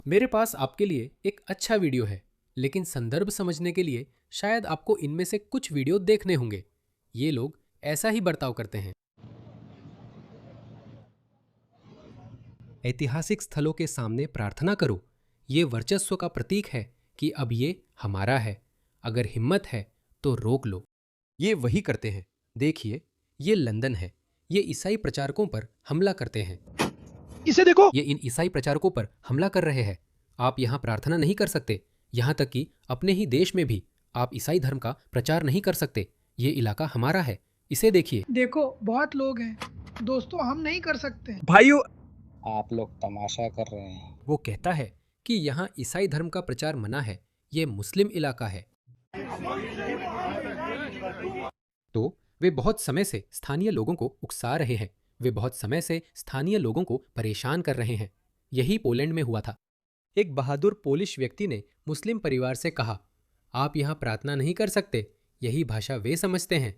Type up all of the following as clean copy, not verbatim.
मेरे पास आपके लिए एक अच्छा वीडियो है, लेकिन संदर्भ समझने के लिए शायद आपको इनमें से कुछ वीडियो देखने होंगे। ये लोग ऐसा ही बर्ताव करते हैं। ऐतिहासिक स्थलों के सामने प्रार्थना करो। ये वर्चस्व का प्रतीक है कि अब ये हमारा है। अगर हिम्मत है तो रोक लो। ये वही करते हैं। देखिए, ये लंदन है। ये ईसाई प्रचारकों पर हमला करते हैं। इसे देखो। ये इन ईसाई प्रचारकों पर हमला कर रहे हैं। आप यहाँ प्रार्थना नहीं कर सकते। यहाँ तक कि अपने ही देश में भी आप ईसाई धर्म का प्रचार नहीं कर सकते। ये इलाका हमारा है। इसे देखिए। देखो, बहुत लोग हैं दोस्तों, हम नहीं कर सकते। भाइयों, आप लोग तमाशा कर रहे हैं। वो कहता है कि यहाँ ईसाई धर्म का प्रचार मना है। ये मुस्लिम इलाका है। तो वे बहुत समय से स्थानीय लोगों को उकसा रहे हैं। वे बहुत समय से स्थानीय लोगों को परेशान कर रहे हैं। यही पोलैंड में हुआ था। एक बहादुर पोलिश व्यक्ति ने मुस्लिम परिवार से कहा, आप यहाँ प्रार्थना नहीं कर सकते। यही भाषा वे समझते हैं।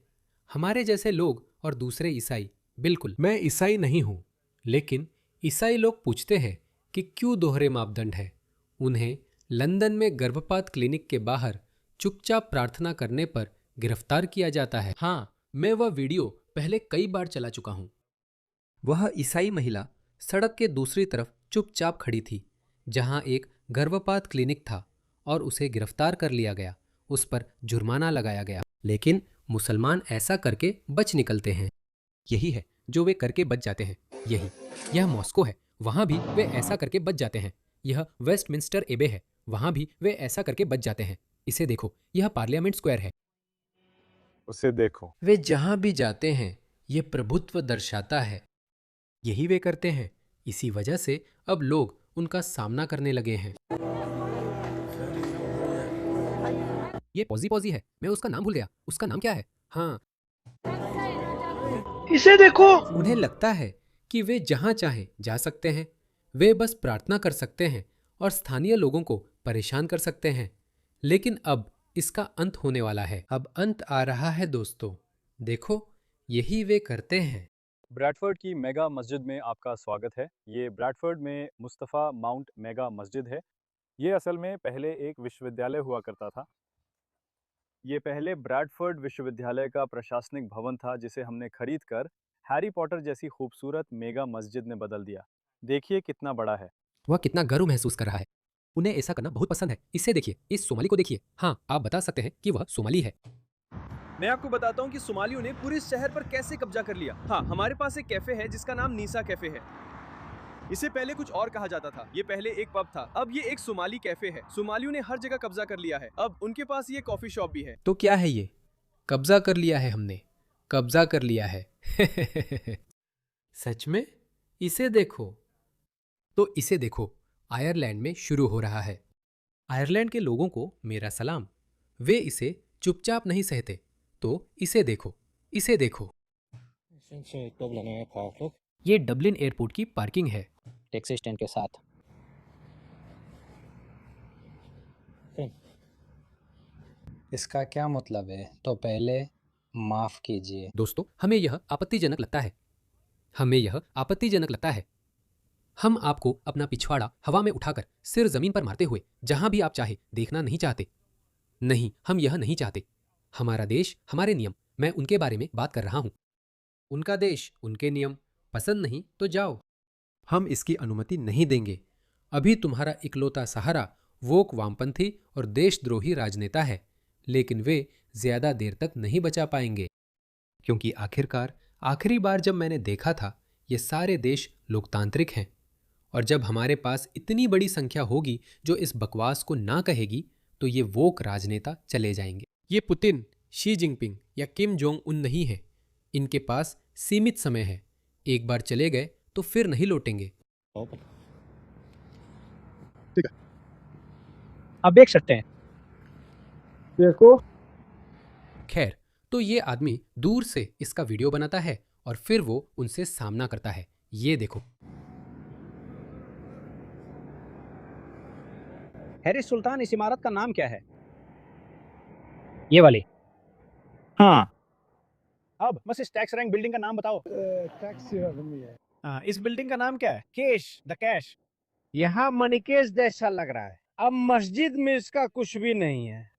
हमारे जैसे लोग और दूसरे ईसाई। बिल्कुल, मैं ईसाई नहीं हूँ, लेकिन ईसाई लोग पूछते हैं कि क्यों दोहरे मापदंड है। उन्हें लंदन में गर्भपात क्लिनिक के बाहर चुपचाप प्रार्थना करने पर गिरफ्तार किया जाता है। हाँ, मैं वह वीडियो पहले कई बार चला चुका हूँ। वह ईसाई महिला सड़क के दूसरी तरफ चुपचाप खड़ी थी, जहां एक गर्भपात क्लिनिक था, और उसे गिरफ्तार कर लिया गया। उस पर जुर्माना लगाया गया। लेकिन मुसलमान ऐसा करके बच निकलते हैं। यही है जो वे करके बच जाते हैं। यह मॉस्को है। वहां भी वे ऐसा करके बच जाते हैं। यह वेस्टमिंस्टर एबे है। वहां भी वे ऐसा करके बच जाते हैं। इसे देखो, यह पार्लियामेंट स्क्वायर है। उसे देखो। वे जहां भी जाते हैं, ये प्रभुत्व दर्शाता है। यही वे करते हैं। इसी वजह से अब लोग उनका सामना करने लगे हैं। ये पॉजी पॉजी है। मैं उसका नाम भूल गया। उसका नाम क्या है? हाँ, इसे देखो। उन्हें लगता है कि वे जहां चाहे जा सकते हैं। वे बस प्रार्थना कर सकते हैं और स्थानीय लोगों को परेशान कर सकते हैं। लेकिन अब इसका अंत होने वाला है। अब अंत आ रहा है दोस्तों। देखो, यही वे करते हैं। ब्रैडफोर्ड की मेगा मस्जिद में आपका स्वागत है। ये ब्रैडफोर्ड में मुस्तफ़ा माउंट मेगा मस्जिद है। ये असल में पहले एक विश्वविद्यालय हुआ करता था। ये पहले ब्रैडफोर्ड विश्वविद्यालय का प्रशासनिक भवन था, जिसे हमने खरीद कर हैरी पॉटर जैसी खूबसूरत मेगा मस्जिद में बदल दिया। देखिए कितना बड़ा है। वह कितना गर्व महसूस कर रहा है। उन्हें ऐसा करना बहुत पसंद है। इसे देखिए, इस सोमाली को देखिए। हाँ, आप बता सकते हैं कि वह सोमाली है। मैं आपको बताता हूँ कि सोमालियों ने पूरे शहर पर कैसे कब्जा कर लिया। हाँ, हमारे पास एक कैफे है जिसका नाम नीसा कैफे है। इसे पहले कुछ और कहा जाता था। ये पहले एक पब था, अब ये एक सोमाली कैफे है। सोमालियों ने हर जगह कब्जा कर लिया है। अब उनके पास ये कॉफी शॉप भी है। तो क्या है ये? कब्जा कर लिया है हमने। कब्जा कर लिया है। सच में? इसे देखो। तो इसे देखो, आयरलैंड में शुरू हो रहा है। आयरलैंड के लोगों को मेरा सलाम। वे इसे चुपचाप नहीं सहते। तो इसे देखो। इसे देखो। ये डबलिन एयरपोर्ट की पार्किंग है। टैक्सी स्टैंड के साथ। इसका क्या मतलब है? तो पहले माफ कीजिए। दोस्तों, हमें यह आपत्तिजनक लगता है। हमें यह आपत्तिजनक लगता है। हम आपको अपना पिछवाड़ा हवा में उठाकर सिर जमीन पर मारते हुए जहां भी आप चाहे देखना नहीं चाहते। नहीं, हम यह नहीं चाहते। हमारा देश, हमारे नियम। मैं उनके बारे में बात कर रहा हूं। उनका देश, उनके नियम। पसंद नहीं तो जाओ। हम इसकी अनुमति नहीं देंगे। अभी तुम्हारा इकलौता सहारा वोक वामपंथी और देशद्रोही राजनेता है, लेकिन वे ज्यादा देर तक नहीं बचा पाएंगे। क्योंकि आखिरकार आखिरी बार जब मैंने देखा था, ये सारे देश लोकतांत्रिक हैं। और जब हमारे पास इतनी बड़ी संख्या होगी जो इस बकवास को ना कहेगी, तो ये वोक राजनेता चले जाएंगे। ये पुतिन, शी जिनपिंग या किम जोंग उन नहीं है। इनके पास सीमित समय है। एक बार चले गए तो फिर नहीं लौटेंगे। ठीक है, आप देख सकते हैं। देखो। खैर, तो ये आदमी दूर से इसका वीडियो बनाता है और फिर वो उनसे सामना करता है। ये देखो। हैरी सुल्तान, इस इमारत का नाम क्या है? ये वाली। हाँ। अब बस इस टैक्स रैंक बिल्डिंग का नाम बताओ। टैक्सी है। इस बिल्डिंग का नाम क्या है? Cash, the cash. यहाँ मणिकेश जैसा लग रहा है। अब मस्जिद में इसका कुछ भी नहीं है।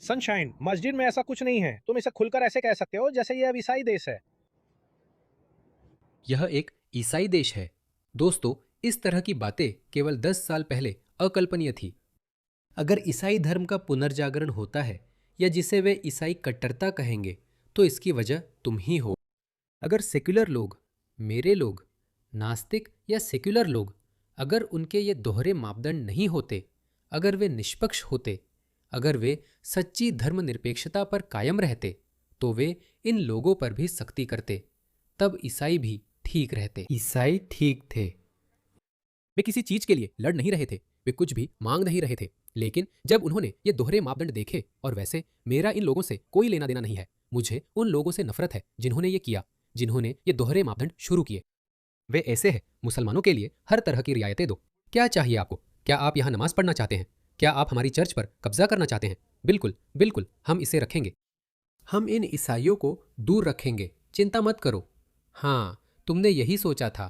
सनशाइन, मस्जिद में ऐसा कुछ नहीं है। तुम इसे खुलकर ऐसे कह सकते हो जैसे ये अब ईसाई देश है। यह एक ईसाई देश है। दोस्तों, इस तरह की बातें केवल 10 साल पहले अकल्पनीय थी। अगर ईसाई धर्म का पुनर्जागरण होता है, या जिसे वे ईसाई कट्टरता कहेंगे, तो इसकी वजह तुम ही हो। अगर सेक्युलर लोग, मेरे लोग, नास्तिक या सेक्युलर लोग, अगर उनके ये दोहरे मापदंड नहीं होते, अगर वे निष्पक्ष होते, अगर वे सच्ची धर्मनिरपेक्षता पर कायम रहते, तो वे इन लोगों पर भी सख्ती करते। तब ईसाई भी ठीक रहते। ईसाई ठीक थे। वे किसी चीज के लिए लड़ नहीं रहे थे, वे कुछ भी मांग नहीं रहे थे। लेकिन जब उन्होंने ये दोहरे मापदंड देखे, और वैसे मेरा इन लोगों से कोई लेना देना नहीं है, मुझे उन लोगों से नफरत है जिन्होंने ये किया, जिन्होंने ये दोहरे मापदंड शुरू किए। वे ऐसे हैं, मुसलमानों के लिए हर तरह की रियायतें दो। क्या चाहिए आपको? क्या आप यहाँ नमाज पढ़ना चाहते हैं? क्या आप हमारी चर्च पर कब्जा करना चाहते हैं? बिल्कुल बिल्कुल, हम इसे रखेंगे। हम इन ईसाइयों को दूर रखेंगे, चिंता मत करो। हाँ, तुमने यही सोचा था।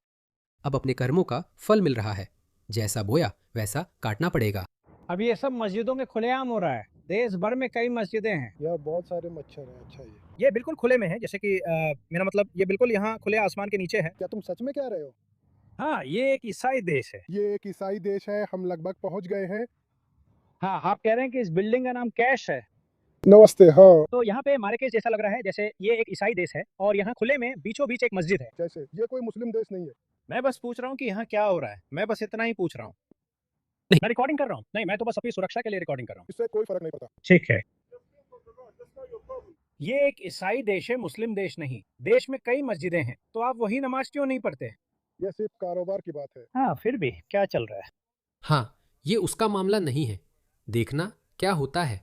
अब अपने कर्मों का फल मिल रहा है। जैसा बोया वैसा काटना पड़ेगा। अब ये सब मस्जिदों में खुलेआम हो रहा है। देश भर में कई मस्जिदें हैं। यार बहुत सारे मच्छर हैं। अच्छा ये बिल्कुल खुले में है, जैसे कि मेरा मतलब ये बिल्कुल यहाँ खुले आसमान के नीचे है। क्या तुम सच में कह रहे हो? हाँ, ये एक ईसाई देश है। ये एक ईसाई देश है, हम लगभग पहुंच गए हैं। हाँ, आप कह रहे हैं कि इस बिल्डिंग का नाम कैश है। नमस्ते। हाँ, तो यहाँ पे मार्केज जैसा लग रहा है, जैसे ये एक ईसाई देश है और यहाँ खुले में बीचों बीच एक मस्जिद है। जैसे ये कोई मुस्लिम देश नहीं है। मैं बस पूछ रहा हूँ कि यहाँ क्या हो रहा है। मैं बस इतना ही पूछ रहा हूँ। मैं रिकॉर्डिंग कर रहा हूँ। नहीं, मैं तो बस अपनी सुरक्षा के लिए रिकॉर्डिंग कर रहा हूँ। इससे कोई फर्क नहीं पड़ता। ठीक है। ये एक ईसाई देश है, मुस्लिम देश नहीं। देश में कई मस्जिदें हैं, तो आप वही नमाज क्यों नहीं पढ़ते? ये सिर्फ कारोबार की बात है। हाँ, फिर भी क्या चल रहा है? हाँ, ये उसका मामला नहीं है। देखना क्या होता है।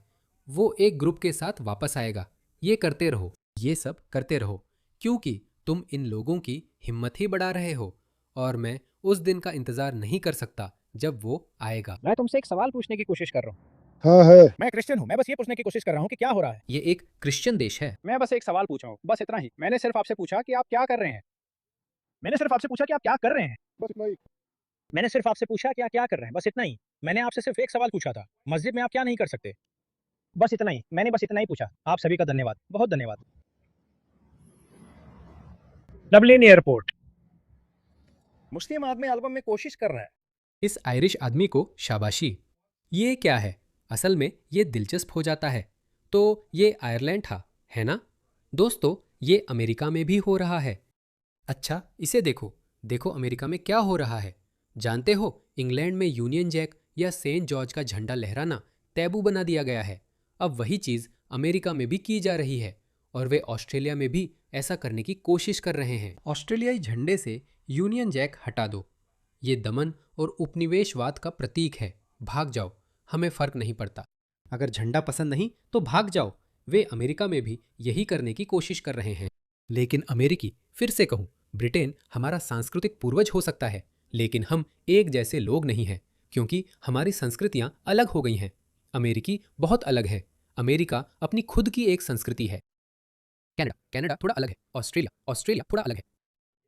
वो एक ग्रुप के साथ वापस आएगा। ये करते रहो, ये सब करते रहो, क्योंकि तुम इन लोगों की हिम्मत ही बढ़ा रहे हो, और मैं उस दिन का इंतजार नहीं कर सकता जब वो आएगा। मैं तुमसे एक सवाल पूछने की कोशिश कर रहा हूँ। हाँ है। मैं क्रिश्चियन हूँ। मैं बस ये पूछने की कोशिश कर रहा हूँ कि क्या हो रहा है। ये एक क्रिश्चियन देश है। मैं बस एक सवाल पूछ रहा हूँ, बस इतना ही। मैंने सिर्फ आपसे पूछा कि आप क्या कर रहे हैं। मैंने सिर्फ आपसे पूछा कि आप क्या कर रहे हैं। बस इतना ही। मैंने सिर्फ आपसे पूछा कि आप क्या कर रहे हैं, बस इतना ही। मैंने आपसे सिर्फ एक सवाल पूछा था, मस्जिद में आप क्या नहीं कर सकते। बस इतना ही, मैंने बस इतना ही पूछा। आप सभी का धन्यवाद, बहुत धन्यवाद। Dublin airport. मुस्लिम आदमी एल्बम में कोशिश कर रहा है। इस आयरिश आदमी को शाबाशी। ये क्या है? असल में ये दिलचस्प हो जाता है। तो ये आयरलैंड था, है ना? दोस्तों, ये अमेरिका में भी हो रहा है। अच्छा, इसे देखो। देखो अमेरिका में क्या हो रहा है। जानते हो, इंग्लैंड में यूनियन जैक या सेंट जॉर्ज का झंडा लहराना टैबू बना दिया गया है। अब वही चीज़ अमेरिका में भी की जा रही है, और वे ऑस्ट्रेलिया में भी ऐसा करने की कोशिश कर रहे हैं। ऑस्ट्रेलियाई झंडे से यूनियन जैक हटा दो। ये दमन और उपनिवेशवाद का प्रतीक है। भाग जाओ, हमें फर्क नहीं पड़ता। अगर झंडा पसंद नहीं तो भाग जाओ। वे अमेरिका में भी यही करने की कोशिश कर रहे हैं। लेकिन अमेरिकी, फिर से कहूं, ब्रिटेन हमारा सांस्कृतिक पूर्वज हो सकता है, लेकिन हम एक जैसे लोग नहीं हैं, क्योंकि हमारी संस्कृतियां अलग हो गई हैं। अमेरिकी बहुत अलग है। अमेरिका अपनी खुद की एक संस्कृति है। कनाडा थोड़ा अलग है। ऑस्ट्रेलिया थोड़ा अलग है।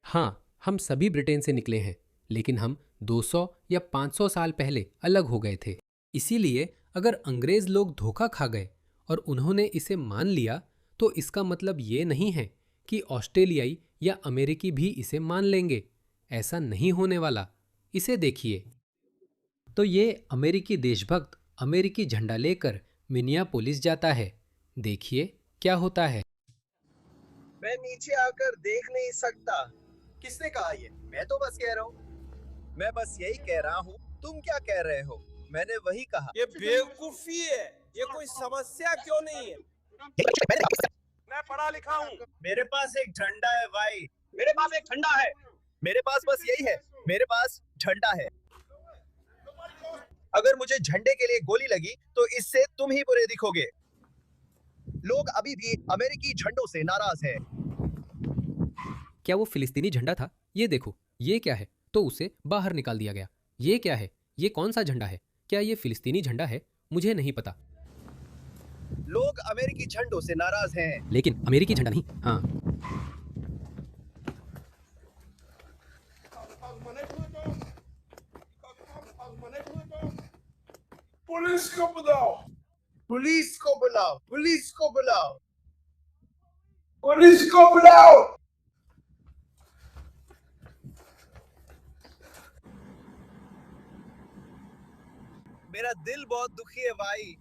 हाँ, हम सभी ब्रिटेन से निकले हैं, लेकिन हम 200 या 500 साल पहले अलग हो गए थे। इसीलिए अगर अंग्रेज लोग धोखा खा गए और उन्होंने इसे मान लिया, तो इसका मतलब ये नहीं है कि ऑस्ट्रेलियाई या अमेरिकी भी इसे मान लेंगे। ऐसा नहीं होने वाला। इसे देखिए। तो ये अमेरिकी देशभक्त अमेरिकी झंडा लेकर मिनियापोलिस जाता है। देखिए क्या होता है। मैं नीचे आकर देख नहीं सकता। किसने कहा ये? मैं तो बस कह रहा हूँ। मैं बस यही कह रहा हूँ। तुम क्या कह रहे हो? मैंने वही कहा। ये बेवकूफी है। ये कोई समस्या क्यों नहीं है? मैं पढ़ा लिखा हूँ। मेरे पास एक झंडा है भाई। मेरे पास एक झंडा है। मेरे पास बस यही है। मेरे पास झंडा है। अगर मुझे झंडे के लिए गोली लगी तो इससे तुम ही बुरे दिखोगे। लोग अभी भी अमेरिकी झंडों से नाराज हैं। क्या वो फिलिस्तीनी झंडा था? ये देखो। ये क्या है? तो उसे बाहर निकाल दिया गया। ये क्या है? ये कौन सा झंडा है? क्या ये फिलिस्तीनी झंडा है? मुझे नहीं पता। लोग अमेरिकी झंडों से नाराज हैं। लेकिन अमेरिकी झंडा नहीं। हाँ, पुलिस को बुलाओ, पुलिस को बुलाओ, पुलिस को बुलाओ, पुलिस को बुलाओ। मेरा दिल बहुत दुखी है भाई।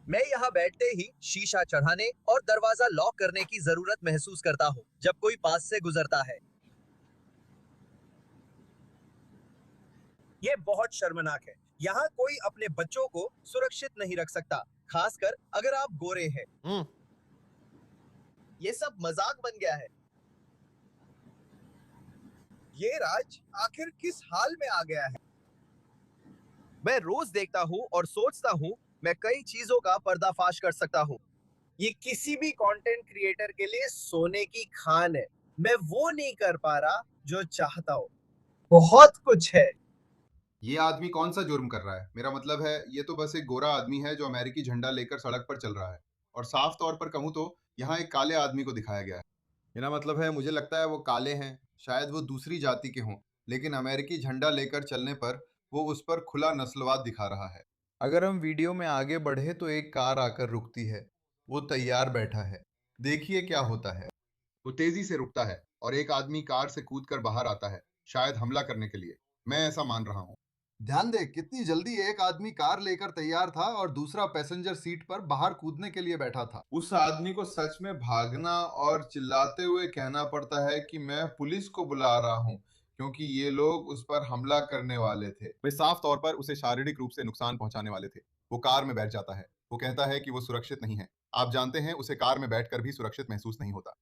मैं यहाँ बैठते ही शीशा चढ़ाने और दरवाजा लॉक करने की जरूरत महसूस करता हूँ जब कोई पास से गुजरता है। ये बहुत शर्मनाक है। यहाँ कोई अपने बच्चों को सुरक्षित नहीं रख सकता, खासकर अगर आप गोरे हैं। ये सब मजाक बन गया है। ये राज्य आखिर किस हाल में आ गया है? मैं रोज देखता हूँ और सोचता हूँ मैं कई चीजों का पर्दाफाश कर सकता हूँ। ये किसी भी कंटेंट क्रिएटर के लिए सोने की खान है। मैं वो नहीं कर पा रहा जो चाहता हूँ। बहुत कुछ है। ये आदमी कौन सा जुर्म कर रहा है? मेरा मतलब है ये तो बस एक गोरा आदमी है जो अमेरिकी झंडा लेकर सड़क पर चल रहा है। और साफ तौर पर कहूँ तो यहाँ एक काले आदमी को दिखाया गया है। मेरा मतलब है मुझे लगता है वो काले हैं, शायद वो दूसरी जाति के हों, लेकिन अमेरिकी झंडा लेकर चलने पर वो उस पर खुला नस्लवाद दिखा रहा है। अगर हम वीडियो में आगे बढ़े तो एक कार आकर रुकती है। वो तैयार बैठा है। देखिए क्या होता है। वो तेजी से रुकता है और एक आदमी कार से कूदकर बाहर आता है, शायद हमला करने के लिए। मैं ऐसा मान रहा हूँ। ध्यान दे कितनी जल्दी एक आदमी कार लेकर तैयार था और दूसरा पैसेंजर सीट पर बाहर कूदने के लिए बैठा था। उस आदमी को सच में भागना और चिल्लाते हुए कहना पड़ता है कि मैं पुलिस को बुला रहा हूँ क्योंकि ये लोग उस पर हमला करने वाले थे। वे साफ तौर पर उसे शारीरिक रूप से नुकसान पहुंचाने वाले थे। वो कार में बैठ जाता है। वो कहता है कि वो सुरक्षित नहीं है। आप जानते हैं उसे कार में बैठकर भी सुरक्षित महसूस नहीं होता।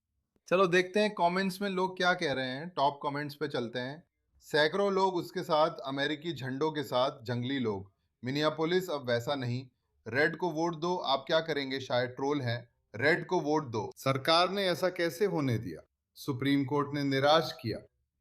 चलो देखते हैं कमेंट्स में लोग क्या कह रहे हैं। टॉप कमेंट्स पे चलते हैं। सैकड़ों लोग उसके साथ, अमेरिकी झंडों के साथ, जंगली लोग। मिनियापोलिस अब वैसा नहीं। रेड को वोट दो। आप क्या करेंगे? शायद ट्रोल है। रेड को वोट दो। सरकार ने ऐसा कैसे होने दिया? सुप्रीम कोर्ट ने निराश किया।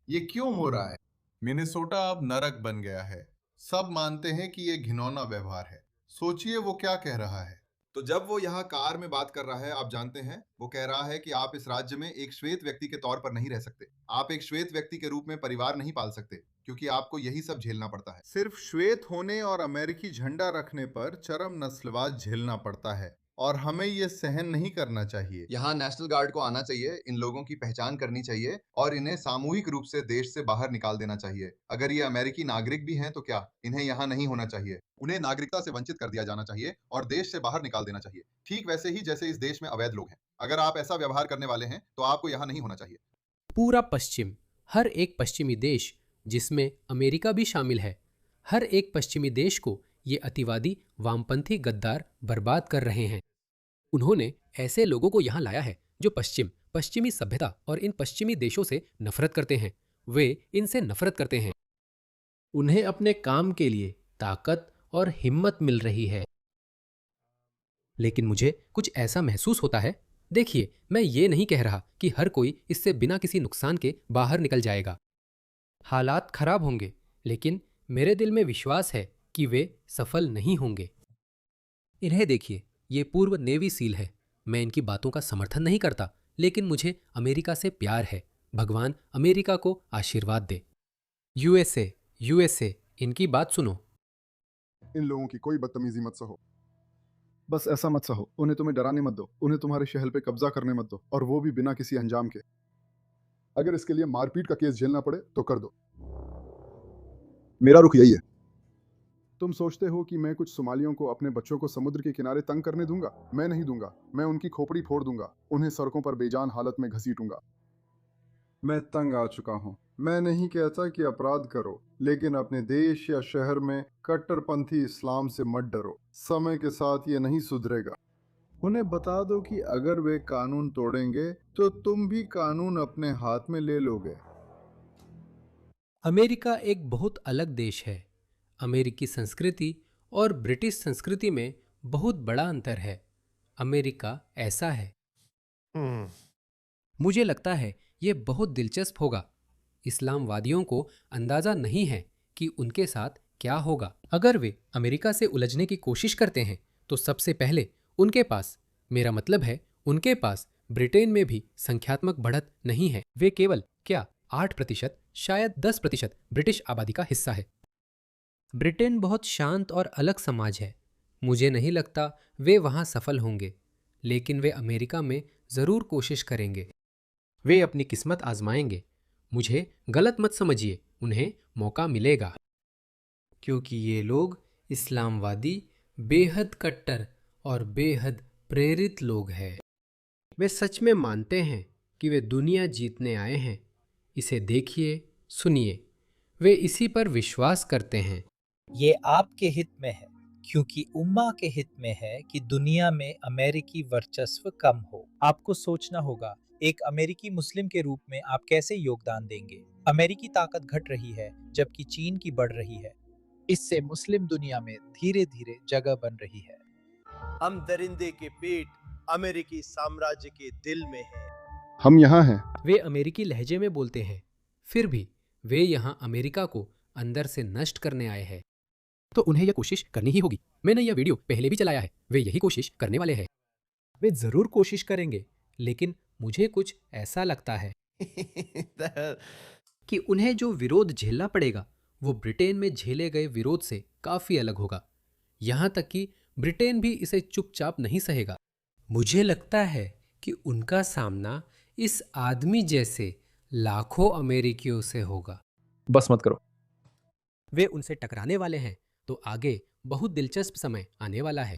ये क्यों हो रहा है? मिनेसोटा अब नरक बन गया है। सब मानते हैं कि ये घिनौना व्यवहार है। सोचिए वो क्या कह रहा है। तो जब वो यहाँ कार में बात कर रहा है, आप जानते हैं वो कह रहा है कि आप इस राज्य में एक श्वेत व्यक्ति के तौर पर नहीं रह सकते। आप एक श्वेत व्यक्ति के रूप में परिवार नहीं पाल सकते क्योंकि आपको यही सब झेलना पड़ता है। सिर्फ श्वेत होने और अमेरिकी झंडा रखने पर चरम नस्लवाद झेलना पड़ता है और हमें ये सहन नहीं करना चाहिए। यहाँ नेशनल गार्ड को आना चाहिए, इन लोगों की पहचान करनी चाहिए और इन्हें सामूहिक रूप से देश से बाहर निकाल देना चाहिए। अगर ये अमेरिकी नागरिक भी हैं तो क्या इन्हें यहाँ नहीं होना चाहिए? उन्हें नागरिकता से वंचित कर दिया जाना चाहिए और देश से बाहर निकाल देना चाहिए, ठीक वैसे ही जैसे इस देश में अवैध लोग हैं। अगर आप ऐसा व्यवहार करने वाले हैं तो आपको यहाँ नहीं होना चाहिए। पूरा पश्चिम, हर एक पश्चिमी देश जिसमें अमेरिका भी शामिल है, हर एक पश्चिमी देश को ये अतिवादी वामपंथी गद्दार बर्बाद कर रहे हैं। उन्होंने ऐसे लोगों को यहाँ लाया है जो पश्चिमी सभ्यता और इन पश्चिमी देशों से नफरत करते हैं। वे इनसे नफरत करते हैं। उन्हें अपने काम के लिए ताकत और हिम्मत मिल रही है। लेकिन मुझे कुछ ऐसा महसूस होता है। देखिए, मैं ये नहीं कह रहा कि हर कोई इससे बिना किसी नुकसान के बाहर निकल जाएगा। हालात खराब होंगे, लेकिन मेरे दिल में विश्वास है कि वे सफल नहीं होंगे। इन्हें देखिए, ये पूर्व नेवी सील है। मैं इनकी बातों का समर्थन नहीं करता, लेकिन मुझे अमेरिका से प्यार है। भगवान अमेरिका को आशीर्वाद दे। यूएसए, इनकी बात सुनो। इन लोगों की कोई बदतमीजी मत सहो। बस ऐसा मत सहो। उन्हें तुम्हें डराने मत दो। उन्हें तुम्हारे शहर पे कब्जा करने मत दो, और वो भी बिना किसी अंजाम के। अगर इसके लिए मारपीट का केस झेलना पड़े तो कर दो। मेरा रुख यही है। तुम सोचते हो कि मैं कुछ सोमालियों को अपने बच्चों को समुद्र के किनारे तंग करने दूंगा? मैं नहीं दूंगा। मैं उनकी खोपड़ी फोड़ दूंगा। उन्हें सड़कों पर बेजान हालत में घसीटूंगा। मैं तंग आ चुका हूँ। मैं नहीं कहता कि अपराध करो, लेकिन अपने देश या शहर में कट्टरपंथी इस्लाम से मत डरो। समय के साथ ये नहीं सुधरेगा। उन्हें बता दो कि अगर वे कानून तोड़ेंगे तो तुम भी कानून अपने हाथ में ले लोगे। अमेरिका एक बहुत अलग देश है। अमेरिकी संस्कृति और ब्रिटिश संस्कृति में बहुत बड़ा अंतर है। अमेरिका ऐसा है। मुझे लगता है ये बहुत दिलचस्प होगा। इस्लामवादियों को अंदाजा नहीं है कि उनके साथ क्या होगा। अगर वे अमेरिका से उलझने की कोशिश करते हैं तो सबसे पहले उनके पास, मेरा मतलब है उनके पास ब्रिटेन में भी संख्यात्मक बढ़त नहीं है। वे केवल 8%, शायद 10% ब्रिटिश आबादी का हिस्सा है। ब्रिटेन बहुत शांत और अलग समाज है। मुझे नहीं लगता वे वहाँ सफल होंगे, लेकिन वे अमेरिका में ज़रूर कोशिश करेंगे। वे अपनी किस्मत आजमाएंगे। मुझे गलत मत समझिए, उन्हें मौका मिलेगा, क्योंकि ये लोग इस्लामवादी, बेहद कट्टर और बेहद प्रेरित लोग हैं। वे सच में मानते हैं कि वे दुनिया जीतने आए हैं। इसे देखिए, सुनिए, वे इसी पर विश्वास करते हैं। ये आपके हित में है, क्योंकि उम्मा के हित में है कि दुनिया में अमेरिकी वर्चस्व कम हो। आपको सोचना होगा, एक अमेरिकी मुस्लिम के रूप में आप कैसे योगदान देंगे। अमेरिकी ताकत घट रही है जबकि चीन की बढ़ रही है। इससे मुस्लिम दुनिया में धीरे धीरे जगह बन रही है। हम दरिंदे के पेट अमेरिकी साम्राज्य के दिल में हैं। हम यहाँ हैं। वे अमेरिकी लहजे में बोलते हैं, फिर भी वे यहाँ अमेरिका को अंदर से नष्ट करने आए हैं। तो उन्हें यह कोशिश करनी ही होगी। मैंने यह वीडियो पहले भी चलाया है। वे यही कोशिश करने वाले हैं। वे जरूर कोशिश करेंगे, लेकिन मुझे कुछ ऐसा लगता है कि उन्हें जो विरोध झेलना पड़ेगा वो ब्रिटेन में झेले गए विरोध से काफी अलग होगा। यहाँ तक कि ब्रिटेन भी इसे चुपचाप नहीं सहेगा। मुझे लगता है कि उनका सामना इस आदमी जैसे लाखों अमेरिकियों से होगा। बस मत करो। वे उनसे टकराने वाले हैं, तो आगे बहुत दिलचस्प समय आने वाला है।